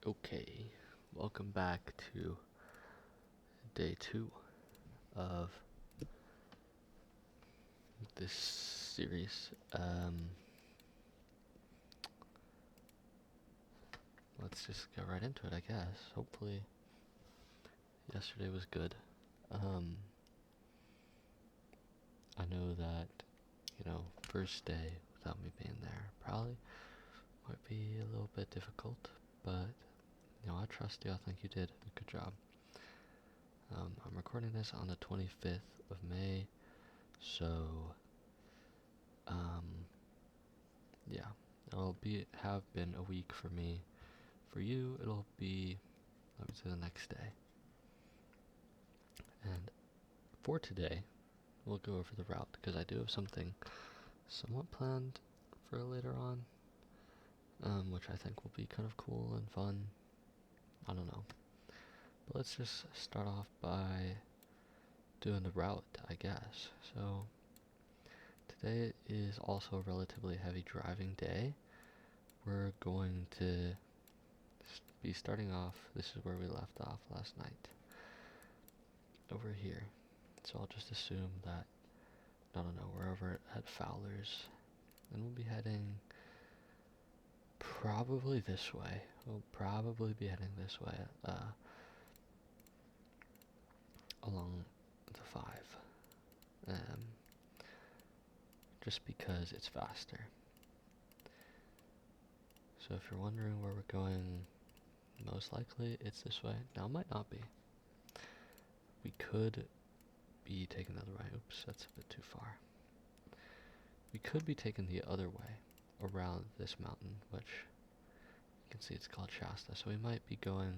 Okay, welcome back to day 2 of this series. Let's just get right into it, I guess. Hopefully, yesterday was good. Um, I know that, first day without me being there probably might be a little bit difficult, but, I trust you. I think you did a good job. I'm recording this on the 25th of May, so Um, yeah, have been a week for me. For you, it'll be, let me say, the next day. And for today, we'll go over the route because I do have something somewhat planned for later on, which I think will be kind of cool and fun. I don't know. But let's just start off by doing the route, I guess. So today is also a relatively heavy driving day. We're going to be starting off, this is where we left off last night, over here. So I'll just assume that, I don't know, we're over at Fowler's, and we'll be heading probably this way. We'll probably be heading this way, along the 5, just because it's faster. So if you're wondering where we're going, most likely it's this way. Now, it might not be. We could be taking the other way. Oops, that's a bit too far. We could be taking the other way around this mountain, which you can see it's called Shasta. So we might be going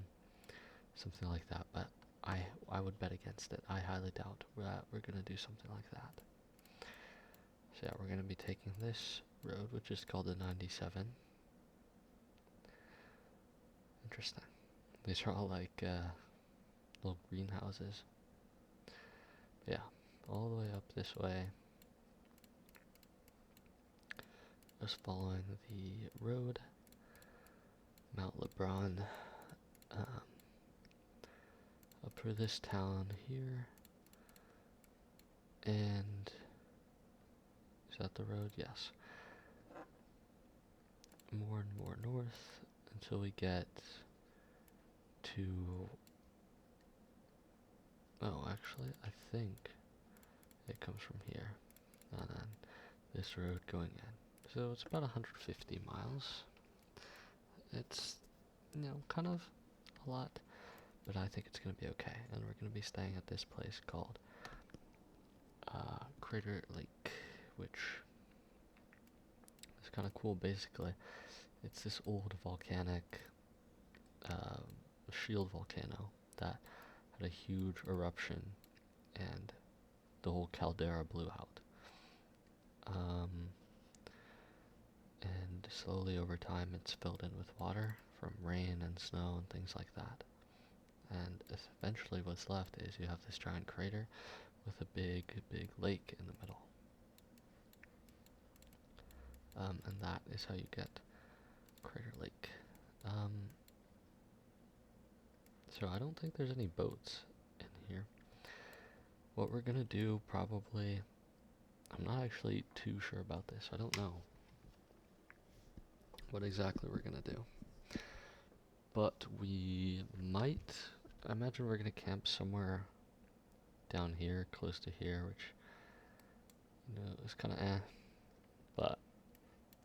something like that, but I would bet against it. I highly doubt that we're going to do something like that. So yeah, we're going to be taking this road, which is called the 97. Interesting. These are all like little greenhouses. But yeah, all the way up this way. Just following the road, Mount LeBron, up through this town here, and is that the road? Yes. More and more north until we get to, oh, actually, I think it comes from here, and then this road going in. So it's about 150 miles. It's, kind of a lot, but I think it's going to be okay. And we're going to be staying at this place called Crater Lake, which is kind of cool. Basically, it's this old volcanic shield volcano that had a huge eruption and the whole caldera blew out. And slowly over time it's filled in with water from rain and snow and things like that. And eventually what's left is you have this giant crater with a big, big lake in the middle. And that is how you get Crater Lake. So I don't think there's any boats in here. What we're gonna do probably, I'm not actually too sure about this. I don't know what exactly we're gonna do. But we might, I imagine we're gonna camp somewhere down here, close to here, which, is kind of but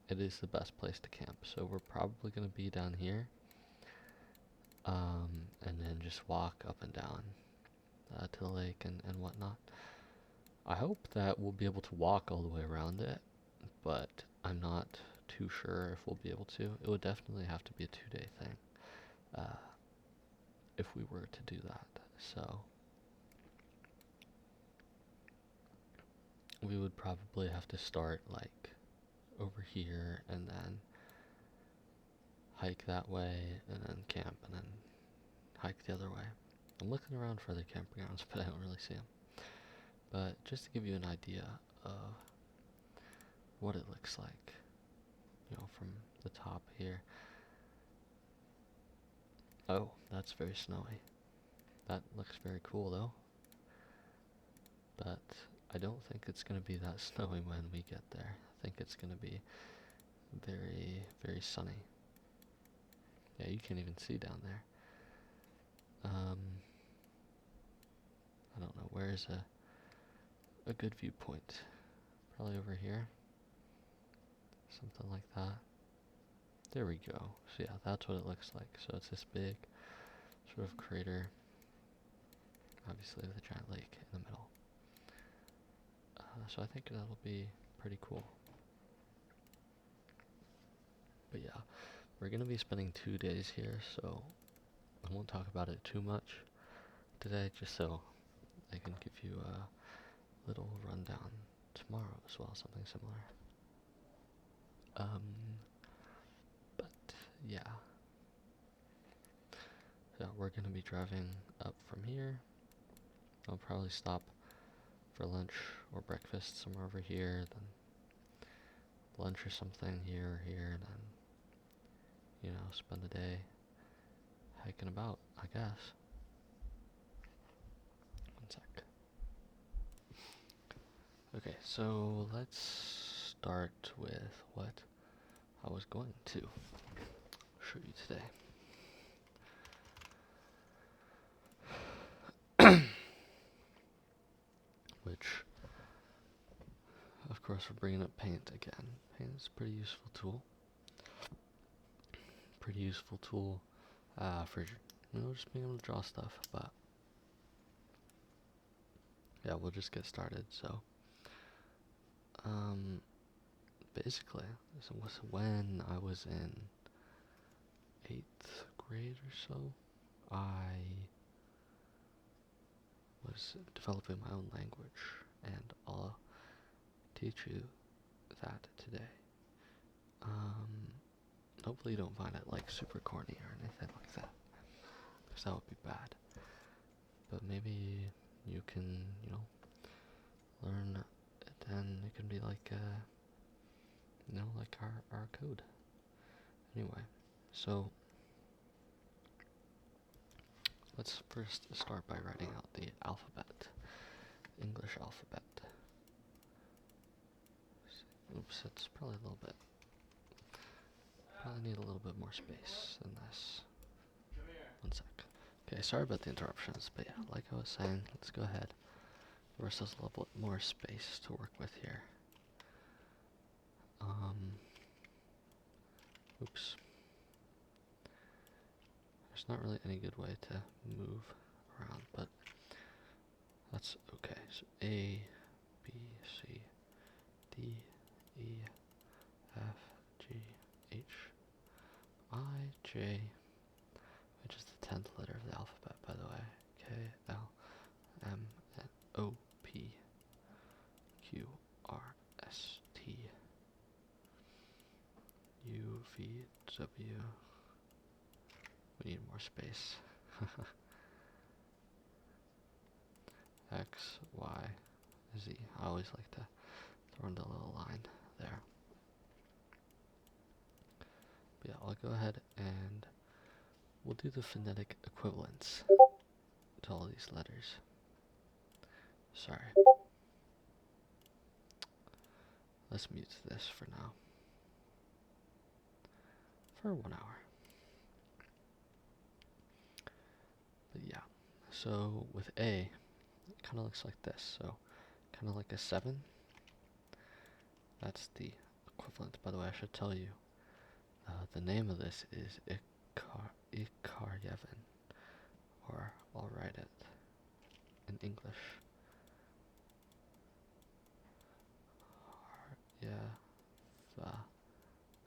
it is the best place to camp. So we're probably gonna be down here, and then just walk up and down to the lake and whatnot. I hope that we'll be able to walk all the way around it, but I'm not too sure if we'll be able to. It would definitely have to be a 2-day thing if we were to do that. So we would probably have to start like over here and then hike that way and then camp and then hike the other way. I'm looking around for other campgrounds, but I don't really see them. But just to give you an idea of what it looks like, from the top here. Oh, that's very snowy. That looks very cool though. But I don't think it's gonna be that snowy when we get there. I think it's gonna be very, very sunny. Yeah, you can't even see down there. I don't know, where's a good viewpoint? Probably over here. Something like that. There we go. So yeah, that's what it looks like. So it's this big sort of crater, obviously with a giant lake in the middle. So I think that'll be pretty cool. But yeah, we're gonna be spending 2 days here, so I won't talk about it too much today, just so I can give you a little rundown tomorrow as well, something similar. But yeah. So we're gonna be driving up from here. I'll probably stop for lunch or breakfast somewhere over here, then lunch or something here or here, and then, you know, spend the day hiking about, I guess. One sec. Okay, so let's start with what I was going to show you today. Which, of course, we're bringing up paint again. Paint is a pretty useful tool. For, you know, just being able to draw stuff, but yeah, we'll just get started. So, basically, this was when I was in 8th grade or so. I was developing my own language, and I'll teach you that today. Hopefully you don't find it like super corny or anything like that, because that would be bad. But maybe you can, you know, learn it, and it can be like, you know, like our code. Anyway, so let's first start by writing out the alphabet, English alphabet. Oops, it's probably a little bit. Probably need a little bit more space than this. One sec. Okay, sorry about the interruptions, but yeah, like I was saying, let's go ahead. Give ourselves a little bit more space to work with here. Oops. There's not really any good way to move around, but that's okay. So A, B, C, D, E, F, G, H, I, J, which is the 10th letter of the alphabet, by the way. K, L, M, N, O, P, Q, R, S, T, U, V, W. We need more space. X, Y, Z. I always like to throw in the little line there. But yeah, I'll go ahead and we'll do the phonetic equivalents to all these letters. Sorry. Let's mute this for now. For 1 hour. But yeah, so with A, it kind of looks like this. So, kind of like a 7. That's the equivalent. By the way, I should tell you, the name of this is Ikkharyevan, or I'll write it in English.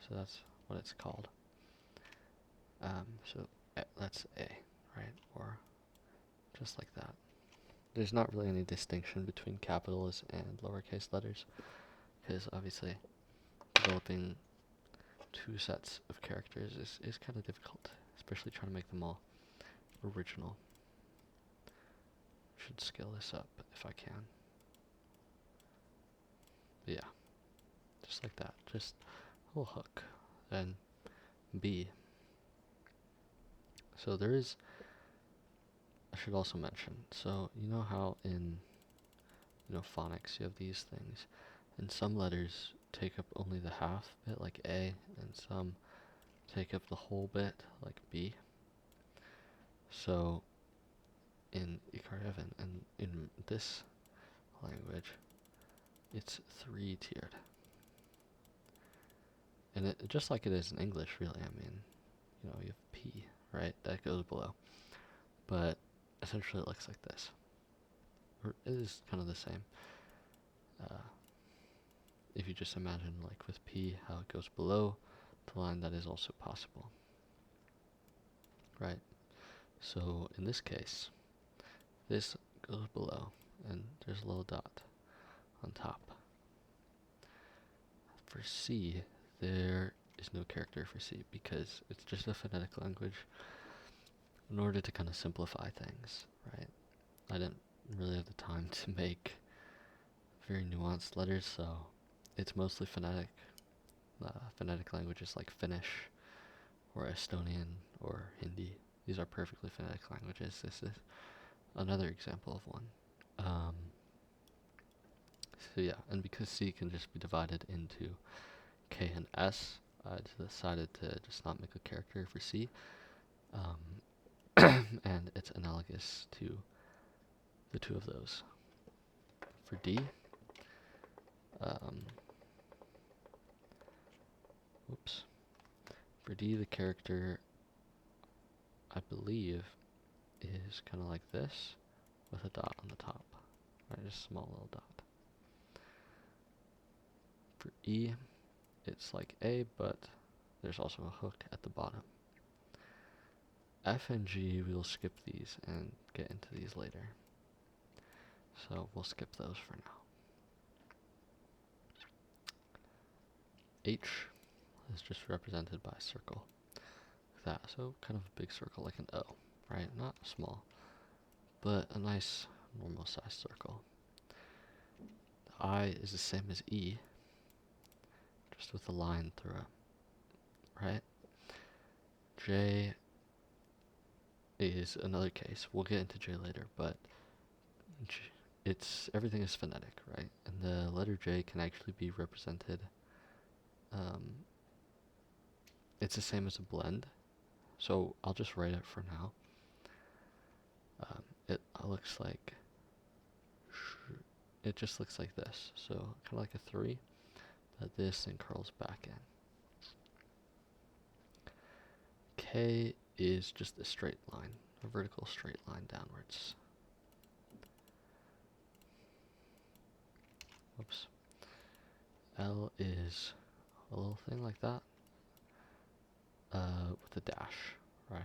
So that's what it's called. So that's A, right? Or just like that. There's not really any distinction between capitals and lowercase letters, because obviously developing 2 sets of characters is kind of difficult, especially trying to make them all original. Should scale this up if I can. But yeah, just like that, just a little hook. Then B. So there is, I should also mention, so you know how in, phonics you have these things, and some letters take up only the half bit, like A, and some take up the whole bit, like B. So in Ikkharyevan and in this language, it's 3-tiered. And it just like it is in English, really. I mean, you have P, right? That goes below. But essentially it looks like this. Or it is kind of the same. If you just imagine, like with P, how it goes below the line, that is also possible. Right? So in this case, this goes below, and there's a little dot on top. For C, there is no character for C because it's just a phonetic language. In order to kind of simplify things, right? I didn't really have the time to make very nuanced letters, so it's mostly phonetic. Phonetic languages like Finnish or Estonian or Hindi. These are perfectly phonetic languages. This is another example of one. So yeah, and because C can just be divided into K and S, I decided to just not make a character for C. And it's analogous to the two of those. For D, for D, the character, I believe, is kind of like this, with a dot on the top, right? Just a small little dot. For E, it's like A, but there's also a hook at the bottom. F and G, we'll skip these and get into these later. So we'll skip those for now. H is just represented by a circle. Like that. So kind of a big circle like an O, right? Not small, but a nice normal sized circle. The I is the same as E, just with a line through it, right? J is another case. We'll get into J later, but everything is phonetic, right? And the letter J can actually be represented. It's the same as a blend, so I'll just write it for now. It looks like, it just looks like this, so kind of like a 3, but this then curls back in. K is just a straight line, a vertical straight line downwards. Whoops. L is a little thing like that, with a dash, right?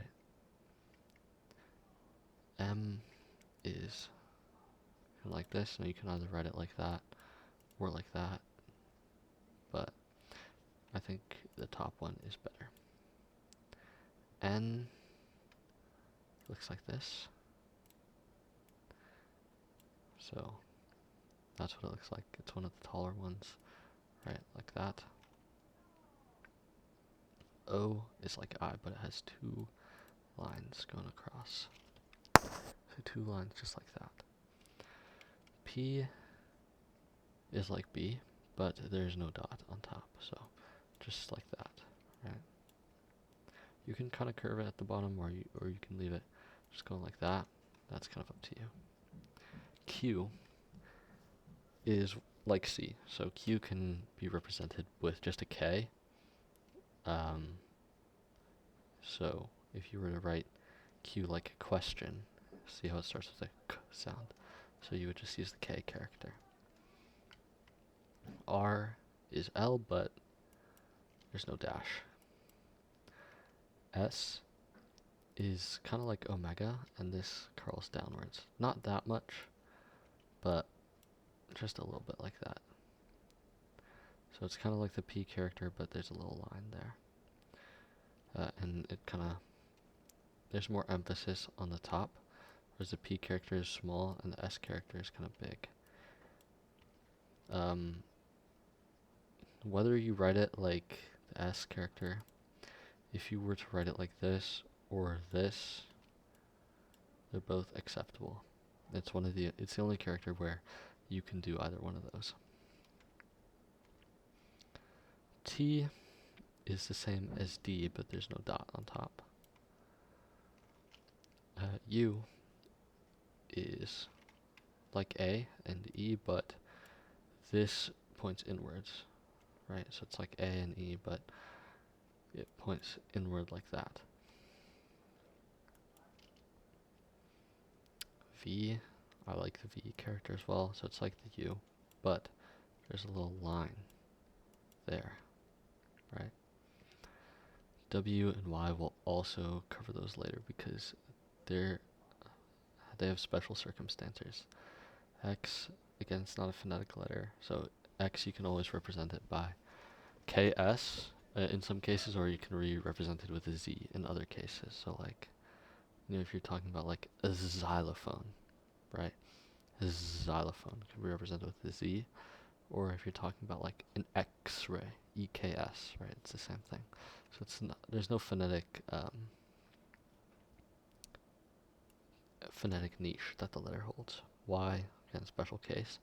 M is kind of like this, and you can either write it like that or like that, but I think the top one is better. N looks like this, so that's what it looks like. It's one of the taller ones, right, like that. O is like I, but it has 2 lines going across. So 2 lines just like that. P is like B, but there's no dot on top, so just like that, right? You can kind of curve it at the bottom, or you can leave it just going like that. That's kind of up to you. Q is like C, so Q can be represented with just a K. So if you were to write Q like a question, see how it starts with a K sound, so you would just use the K character. R is L, but there's no dash. S is kind of like omega, and this curls downwards. Not that much, but just a little bit like that. So it's kind of like the P character, but there's a little line there. And it kind of, there's more emphasis on the top, whereas the P character is small and the S character is kind of big. Whether you write it like the S character, if you were to write it like this, or this, they're both acceptable. It's the only character where you can do either one of those. T is the same as D, but there's no dot on top. U is like A and E, but this points inwards, right? So it's like A and E, but it points inward like that. V, I like the V character as well, so it's like the U, but there's a little line there, right? W and Y will also cover those later because they have special circumstances. X, again, it's not a phonetic letter, so X you can always represent it by KS in some cases, or you can represent it with a Z in other cases. So like, if you're talking about like a xylophone, right? A xylophone can be represented with a Z, or if you're talking about like an X-ray, EKS, right? It's the same thing. So there's no phonetic niche that the letter holds. Y, again, special case,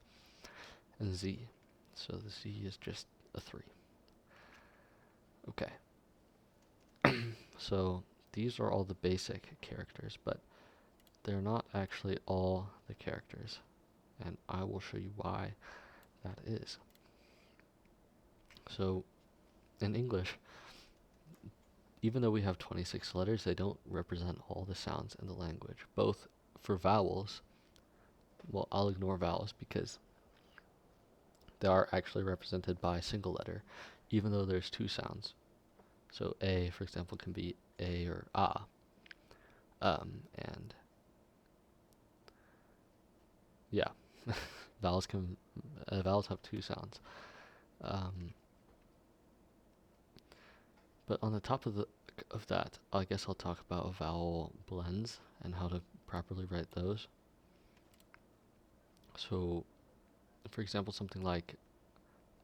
and Z. So the Z is just a 3. Okay. So these are all the basic characters, but they're not actually all the characters, and I will show you why that is. So in English, even though we have 26 letters, they don't represent all the sounds in the language. Both for vowels, well, I'll ignore vowels because they are actually represented by a single letter, even though there's 2 sounds. So A, for example, can be A or A. And yeah, vowels have 2 sounds. But on the top of that, I guess I'll talk about vowel blends and how to properly write those. So, for example, something like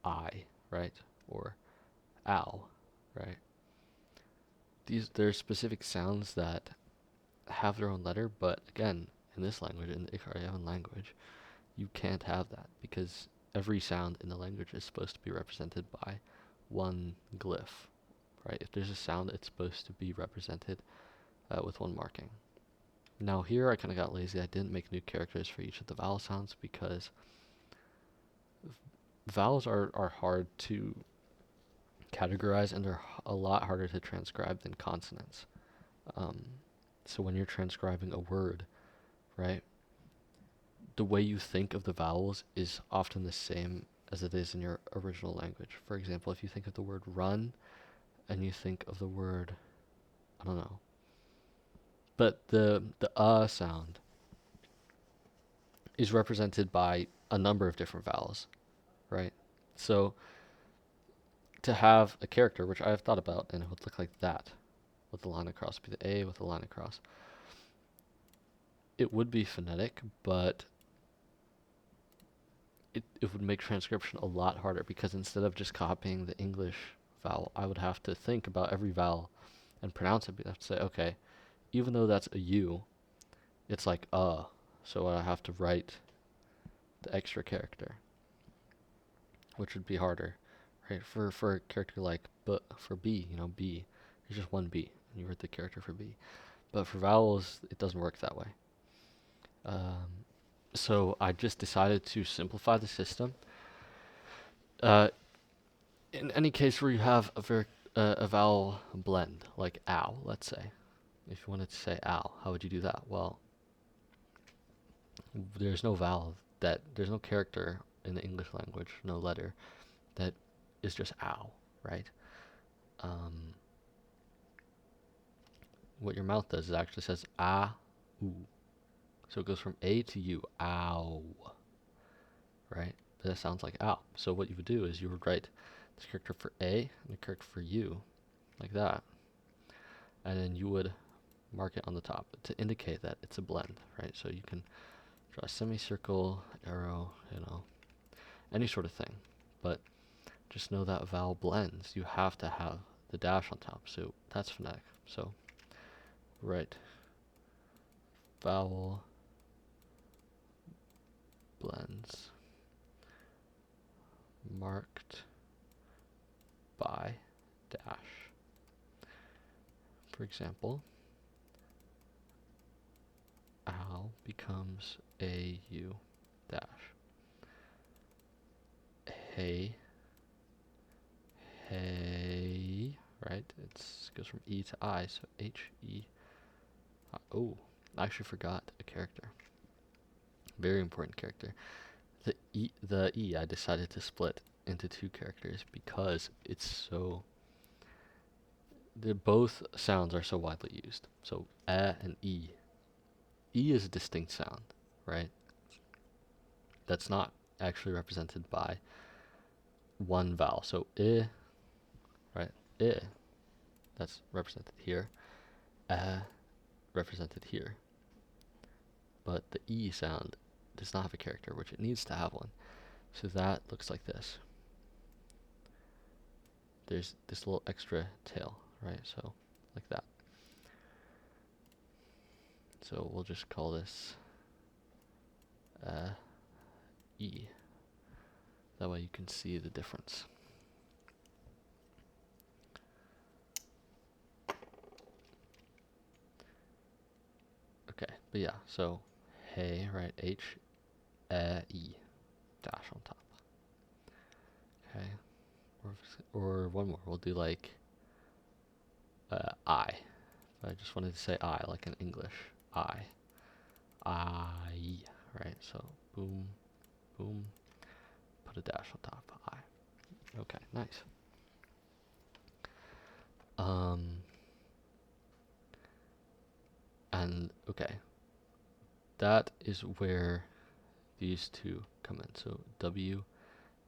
I, right, or ow, right. There's specific sounds that have their own letter, but again, in this language, in the Ikkharyevan language, you can't have that because every sound in the language is supposed to be represented by one glyph, right? If there's a sound, it's supposed to be represented with one marking. Now here I kind of got lazy. I didn't make new characters for each of the vowel sounds because vowels are hard to categorize and they're a lot harder to transcribe than consonants. So when you're transcribing a word, right, the way you think of the vowels is often the same as it is in your original language. For example, if you think of the word run and you think of the word, I don't know, but the sound is represented by a number of different vowels, right? So to have a character, which I have thought about, and it would look like that, with the line across, be the A with the line across. It would be phonetic, but it would make transcription a lot harder because instead of just copying the English vowel, I would have to think about every vowel and pronounce it. I'd have to say, okay, even though that's a U, it's like so I have to write the extra character, which would be harder, right? For a character like for B, B, there's just one B, and you write the character for B. But for vowels, it doesn't work that way. So I just decided to simplify the system. In any case where you have a vowel blend, like ow, let's say, if you wanted to say ow, how would you do that? Well, there's no character in the English language, no letter, that is just ow, right? What your mouth does is it actually says ah, ooh. So it goes from A to U, ow, right? That sounds like ow. So what you would do is you would write this character for A and the character for U, like that. And then you would mark it on the top to indicate that it's a blend, right? So you can draw a semicircle, arrow, any sort of thing. But just know that vowel blends. You have to have the dash on top, so that's phonetic. So right, vowel blends marked by dash. For example, ow becomes au dash. Hey, hey, right? It goes from E to I, so H-E. Oh, I actually forgot a character. Very important character. The E I decided to split into two characters because it's so... both sounds are so widely used. So, and E. E is a distinct sound, right? That's not actually represented by one vowel. So, right? That's represented here. Represented here. But the E sound does not have a character, which it needs to have one. So that looks like this. There's this little extra tail, right? So, like that. So we'll just call this E. That way you can see the difference. Okay, but yeah, so hey, right? H-E dash on top. Okay, or one more. We'll do like I. I just wanted to say I, like in English. I, right? So boom, boom, put a dash on top. I. Okay, nice. And okay, that is where these two come in. So W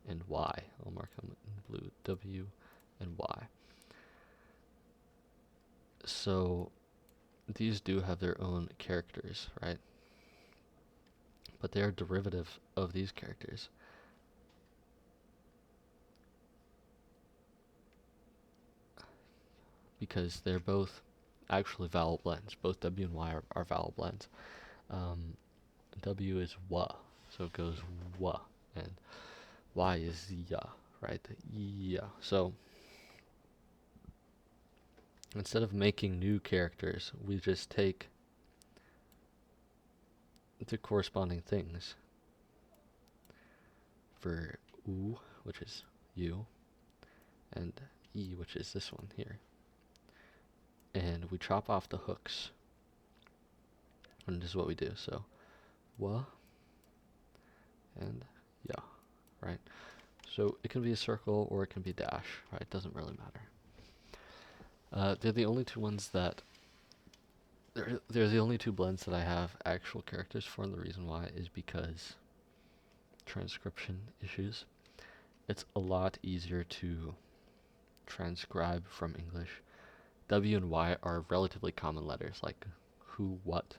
and Y. I'll mark them in blue. W and Y. So these do have their own characters, right? But they are derivative of these characters. Because they're both actually vowel blends. Both W and Y are vowel blends. W is wa, so it goes wa, and Y is ya, right? Ya. So instead of making new characters, we just take the corresponding things for U, which is you, and E, which is this one here. And we chop off the hooks. And this is what we do. So, wa and ya, right? So it can be a circle or it can be a dash, right? It doesn't really matter. They're the only two ones that... They're the only two blends that I have actual characters for, and the reason why is because transcription issues. It's a lot easier to transcribe from English. W and Y are relatively common letters, like who, what.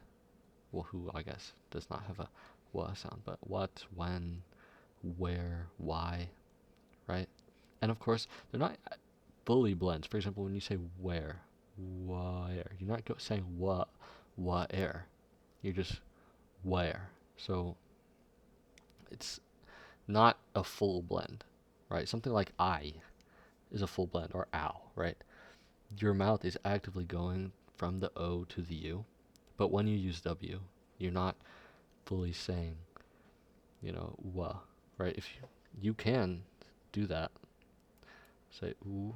Well, who, I guess, does not have a wa sound, but what, when, where, why, right? And of course, they're not fully blends. For example, when you say where, you're not saying what, where. You're just where. So it's not a full blend, right? Something like I is a full blend, or ow, right? Your mouth is actively going from the O to the U, but when you use W, you're not fully saying, wa, right? If you can do that, say ooh,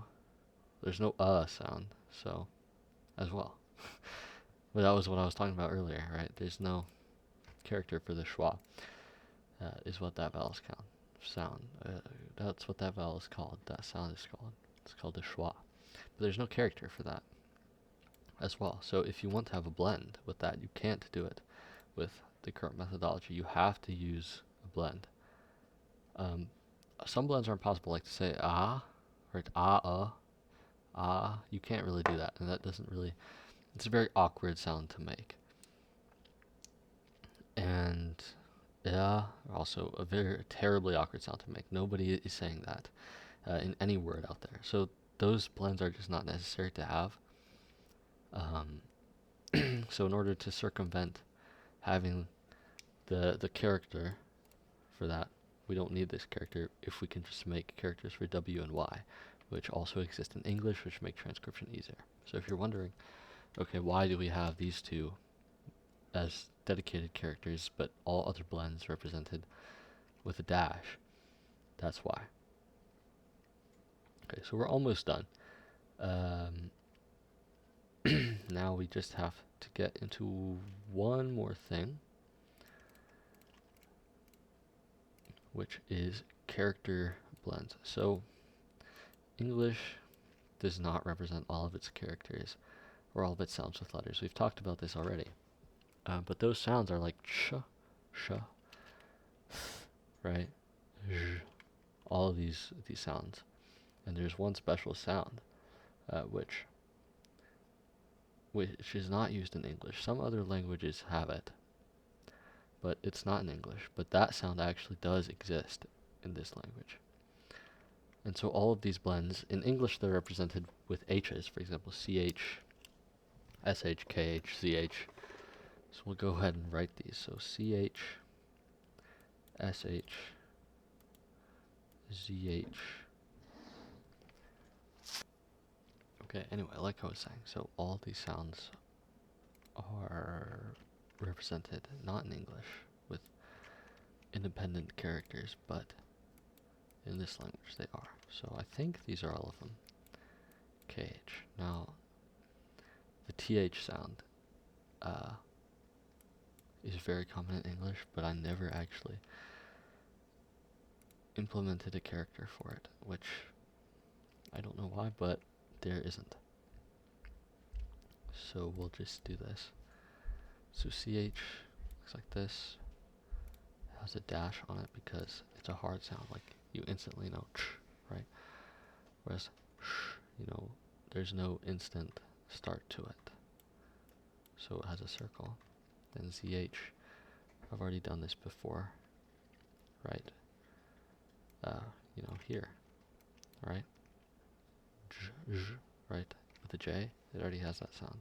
there's no sound, so as well. But that was what I was talking about earlier, right? There's no character for the schwa, is what that vowel sound. That's what that vowel is called. That sound is called. It's called the schwa. But there's no character for that as well. So if you want to have a blend with that, you can't do it with the current methodology. You have to use a blend. Some blends aren't possible, like to say right? You can't really do that, and that doesn't really... It's a very awkward sound to make. And also a very terribly awkward sound to make. Nobody is saying that in any word out there. So those blends are just not necessary to have. So in order to circumvent having the character for that, we don't need this character if we can just make characters for W and Y, which also exist in English, which make transcription easier. So if you're wondering, okay, why do we have these two as dedicated characters, but all other blends represented with a dash? That's why. Okay, so we're almost done. Now we just have to get into one more thing, which is character blends. So English does not represent all of its characters or all of its sounds with letters. We've talked about this already. But those sounds are like ch, sh, right? Zh, all of these sounds. And there's one special sound, which is not used in English. Some other languages have it, but it's not in English. But that sound actually does exist in this language. And so all of these blends, in English they're represented with H's, for example, CH, SH, KH, ZH. So we'll go ahead and write these. So CH, SH, ZH. Okay, anyway, like I was saying, so all these sounds are represented not in English with independent characters, but in this language they are. So I think these are all of them. KH. Now, the TH sound is very common in English, but I never actually implemented a character for it, which I don't know why, but there isn't. So we'll just do this. So CH looks like this. It has a dash on it because it's a hard sound, like you instantly know ch, right? Whereas sh, there's no instant start to it. So it has a circle. Then ZH, I've already done this before, right? Here, right? J, right? With a J, it already has that sound.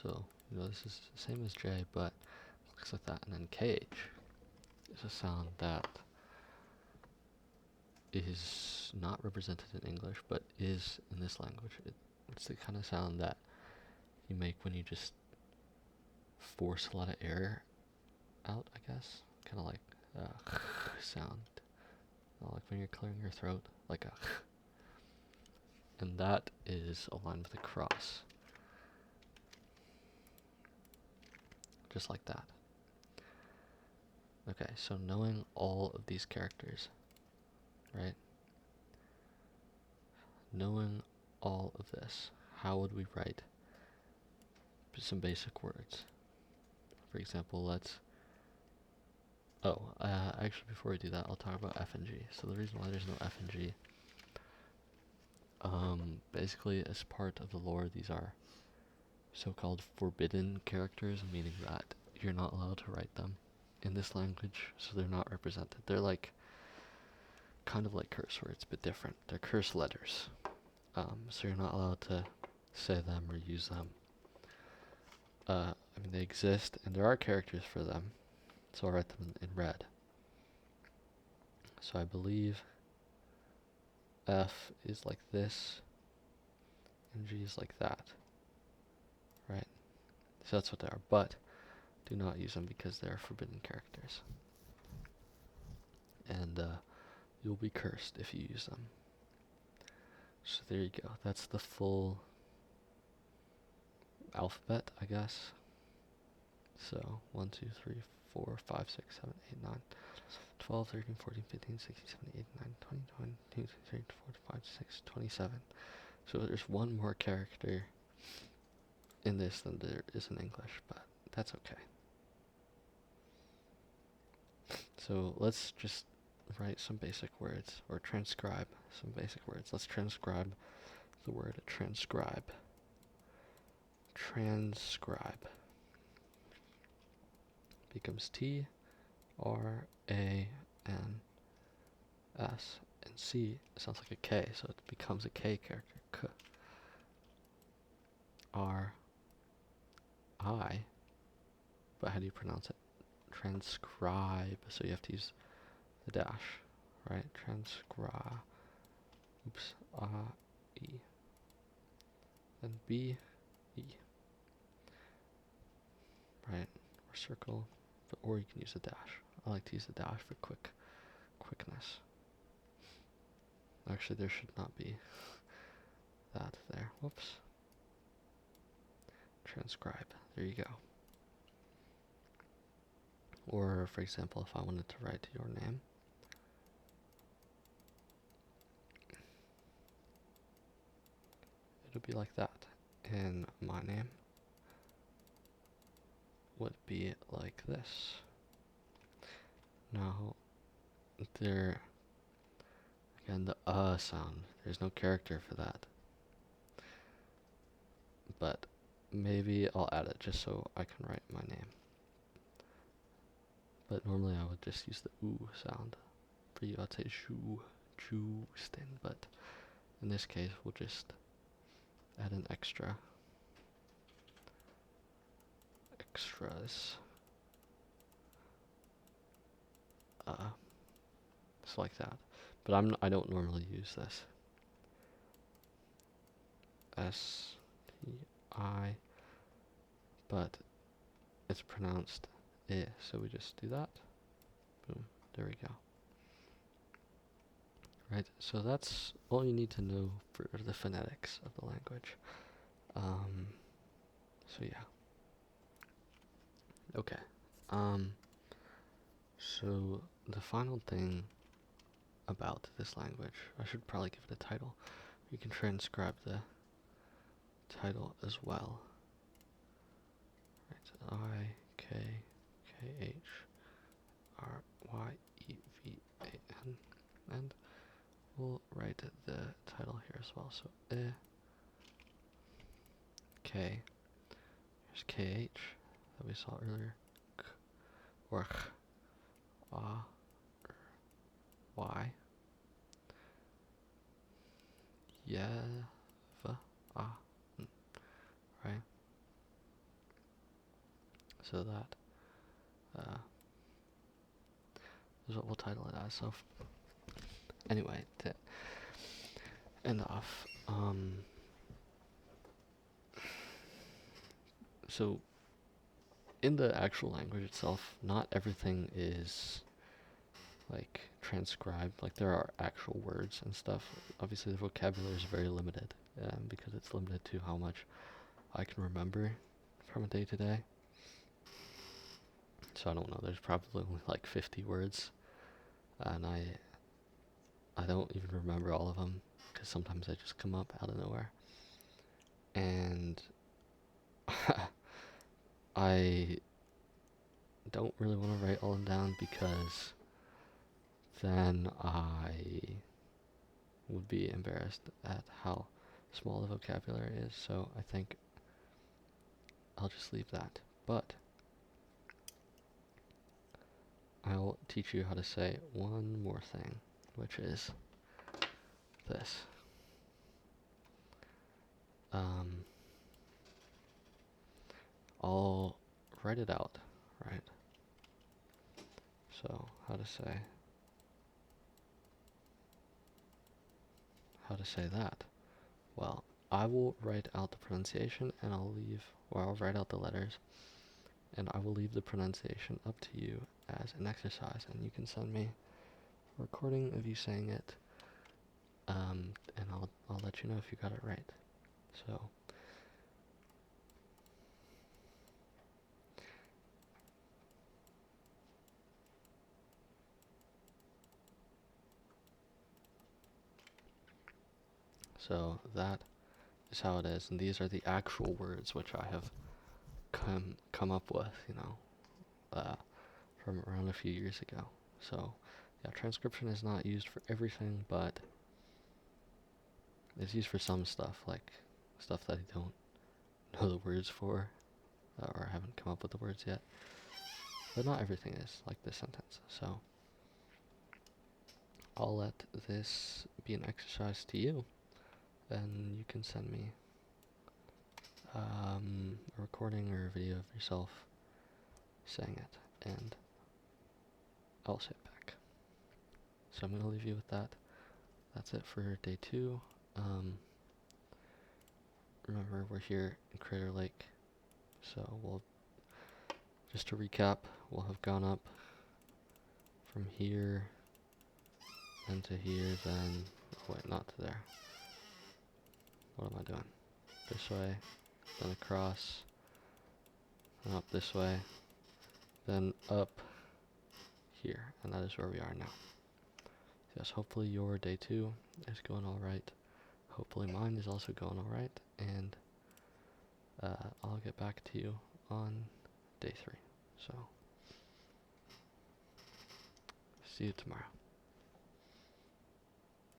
So, this is the same as J, but it looks like that. And then KH is a sound that is not represented in English, but is in this language. It's the kind of sound that you make when you just force a lot of air out, I guess. Kind of like a sound. Like when you're clearing your throat, like a and that is aligned with a cross. Just like that. Okay, so knowing all of these characters, right? Knowing all of this, how would we write some basic words? For example, actually before we do that, I'll talk about F and G. So the reason why there's no F and G, basically as part of the lore, these are so-called forbidden characters, meaning that you're not allowed to write them in this language, so they're not represented. They're like, kind of like curse words, but different. They're curse letters. So you're not allowed to say them or use them. They exist, and there are characters for them, so I'll write them in red. So I believe F is like this, and G is like that, right? So that's what they are, but do not use them because they are forbidden characters. And you'll be cursed if you use them. So there you go. That's the full alphabet, I guess. So 1, 2, 3, 4, 5, 6, 7, 8, 9, 12, 13, 14, 15, 16, 17, 18, 19, 20, 21, 22, 23, 24, 25, 26, 27. So there's one more character in this than there is in English, but that's okay. So let's just write some basic words, or transcribe some basic words. Let's transcribe the word transcribe. Transcribe becomes T, R, A, N, S, and C sounds like a K, so it becomes a K character. K. but how do you pronounce it? Transcribe, so you have to use the dash, right? Transcribe. Oops. E. Then B, E. Right? Or circle, or you can use a dash. I like to use the dash for quickness. Actually, there should not be that there. Whoops. Transcribe. There you go. Or, for example, if I wanted to write your name, it would be like that. And my name would be like this. Now, there, again, the sound, there's no character for that. But maybe I'll add it just so I can write my name. But normally I would just use the oo sound. For you, I'd say Justin, but in this case, we'll just add an extras. Just like that. But I don't normally use this. S-T-I, but it's pronounced I, so we just do that. Boom, there we go. Right, so that's all you need to know for the phonetics of the language. So yeah. Okay. So the final thing about this language, I should probably give it a title. You can transcribe the title as well. Right, Ikkharyevan, and we'll write the title here as well. So K, here's KH that we saw earlier, K, or Ch, Y, Yev, right? So that is what we'll title it as. So anyway, to end off, so in the actual language itself, not everything is like transcribed. Like there are actual words and stuff. Obviously the vocabulary is very limited, because it's limited to how much I can remember from a day to day. So I don't know, there's probably only like 50 words, and I don't even remember all of them, because sometimes they just come up out of nowhere. And I don't really want to write all of them down, because then I would be embarrassed at how small the vocabulary is, so I think I'll just leave that. But I'll teach you how to say one more thing, which is this. I'll write it out, right? So, how to say that? Well, I will write out the pronunciation, and I'll write out the letters, and I will leave the pronunciation up to you as an exercise, and you can send me a recording of you saying it, and I'll let you know if you got it right. So that is how it is, and these are the actual words which I have come up with, from around a few years ago. So yeah, transcription is not used for everything, but it's used for some stuff, like stuff that I don't know the words for, or haven't come up with the words yet. But not everything is, like this sentence. So I'll let this be an exercise to you, and you can send me a recording or a video of yourself saying it, and I'll say it back. So I'm going to leave you with that. That's it for day 2. Remember, we're here in Crater Lake, so just to recap, we'll have gone up from here, and to here, then, oh wait, not to there. What am I doing? This way, then across, and up this way, then up here, and that is where we are now. Yes, hopefully your day 2 is going alright. Hopefully mine is also going alright, and I'll get back to you on day 3. So, see you tomorrow.